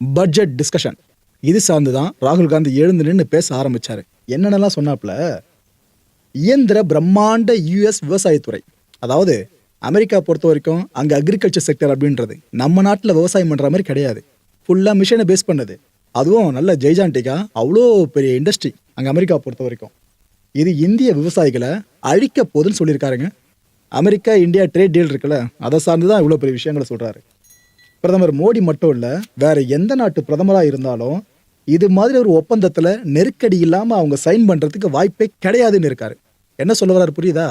Budget discussion இது சார்ந்து தான் ராகுல் காந்தி எழுந்து நின்று பேச ஆரம்பிச்சாரு. என்னென்னலாம் சொன்னாப்புல, இயந்திர பிரம்மாண்ட யுஎஸ் விவசாயத்துறை, அதாவது அமெரிக்கா பொறுத்த வரைக்கும் அங்கே அக்ரிகல்ச்சர் செக்டர் அப்படின்றது நம்ம நாட்டில் விவசாயம் பண்ணுற மாதிரி கிடையாது. ஃபுல்லாக மிஷினை பேஸ் பண்ணது, அதுவும் நல்ல ஜெய்ஜான்டிக்கா அவ்வளோ பெரிய இண்டஸ்ட்ரி அங்கே அமெரிக்கா பொறுத்த வரைக்கும். இது இந்திய விவசாயிகளை அழிக்க போகுதுன்னு சொல்லியிருக்காருங்க. அமெரிக்கா இந்தியா ட்ரேட் டீல் இருக்குல்ல, அதை சார்ந்து தான் இவ்வளோ பெரிய விஷயங்களை சொல்கிறாரு. பிரதமர் மோடி மட்டும் இல்லை, வேற எந்த நாட்டு பிரதமராக இருந்தாலும் இது மாதிரி ஒரு ஒப்பந்தத்தில் நெருக்கடி இல்லாமல் அவங்க சைன் பண்ணுறதுக்கு வாய்ப்பே கிடையாதுன்னு இருக்காரு. என்ன சொல்ல வர்றாரு புரியுதா?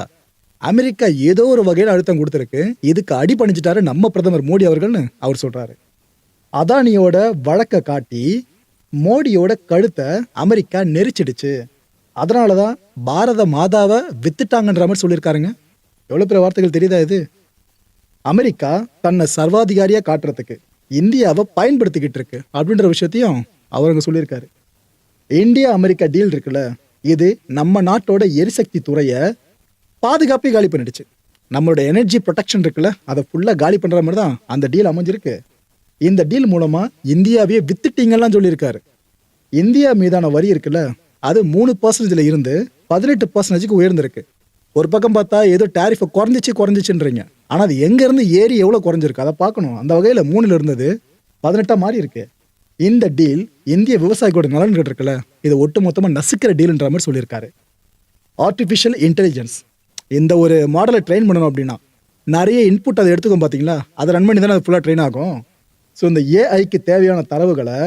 அமெரிக்கா ஏதோ ஒரு வகையில் அழுத்தம் கொடுத்துருக்கு, இதுக்கு அடி பணிஞ்சிட்டாரு நம்ம பிரதமர் மோடி அவர்கள்னு அவர் சொல்கிறாரு. அதானியோட வழக்கை காட்டி மோடியோட கழுத்தை அமெரிக்கா நெரிச்சிடுச்சு, அதனால தான் பாரத மாதாவை வித்துட்டாங்கன்ற மாதிரி சொல்லியிருக்காருங்க. எவ்வளோ பெரிய வார்த்தைகள் தெரியுதா இது? அமெரிக்கா தன்னை சர்வாதிகாரியாக காட்டுறதுக்கு இந்தியாவை பயன்படுத்திக்கிட்டு இருக்கு அப்படின்ற விஷயத்தையும் அவருங்க சொல்லியிருக்காரு. இந்தியா அமெரிக்கா டீல் இருக்குல்ல, இது நம்ம நாட்டோட எரிசக்தி துறையை பாதுகாப்பே காலி பண்ணிடுச்சு. நம்மளோட எனர்ஜி ப்ரொடெக்ஷன் இருக்குல்ல, அதை ஃபுல்லாக காலி பண்ணுற மாதிரி தான் அந்த டீல் அமைஞ்சிருக்கு. இந்த டீல் மூலமாக இந்தியாவையே வித்துட்டீங்கலாம் சொல்லியிருக்காரு. இந்தியா மீதான வரி இருக்குல்ல, அது 3% இருந்து 18% உயர்ந்திருக்கு. ஒரு பக்கம் பார்த்தா ஏதோ டேரிஃபை குறைஞ்சிச்சுன்றீங்க, ஆனால் அது எங்கேருந்து ஏறி எவ்வளோ குறைஞ்சிருக்கு அதை பார்க்கணும். அந்த வகையில் 3 இருந்தது 18 மாறி இருக்கு. இந்த டீல் இந்திய விவசாயிகளோட நலன்கள் இருக்குல்ல, இதை ஒட்டு மொத்தமாக நசுக்கிற டீல்ன்ற மாதிரி சொல்லியிருக்காரு. ஆர்டிஃபிஷியல் இன்டெலிஜென்ஸ், இந்த ஒரு மாடலை ட்ரெயின் பண்ணணும் அப்படின்னா நிறைய இன்புட் அதை எடுத்துக்கும் பார்த்தீங்களா, அதை ரன் பண்ணி தானே அது ஃபுல்லாக ட்ரெயின் ஆகும். ஸோ இந்த ஏஐக்கு தேவையான தரவுகளை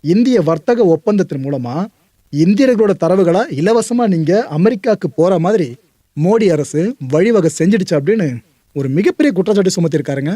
இந்திய வர்த்தக ஒப்பந்தத்தின் மூலமாக இந்தியர்களோட தரவுகளை இலவசமாக நீங்கள் அமெரிக்காவுக்கு போகிற மாதிரி மோடி அரசு வழிவகை செஞ்சிடுச்சு அப்படின்னு ஒரு மிகப்பெரிய குற்றச்சாட்டு சுமத்திருக்காருங்க.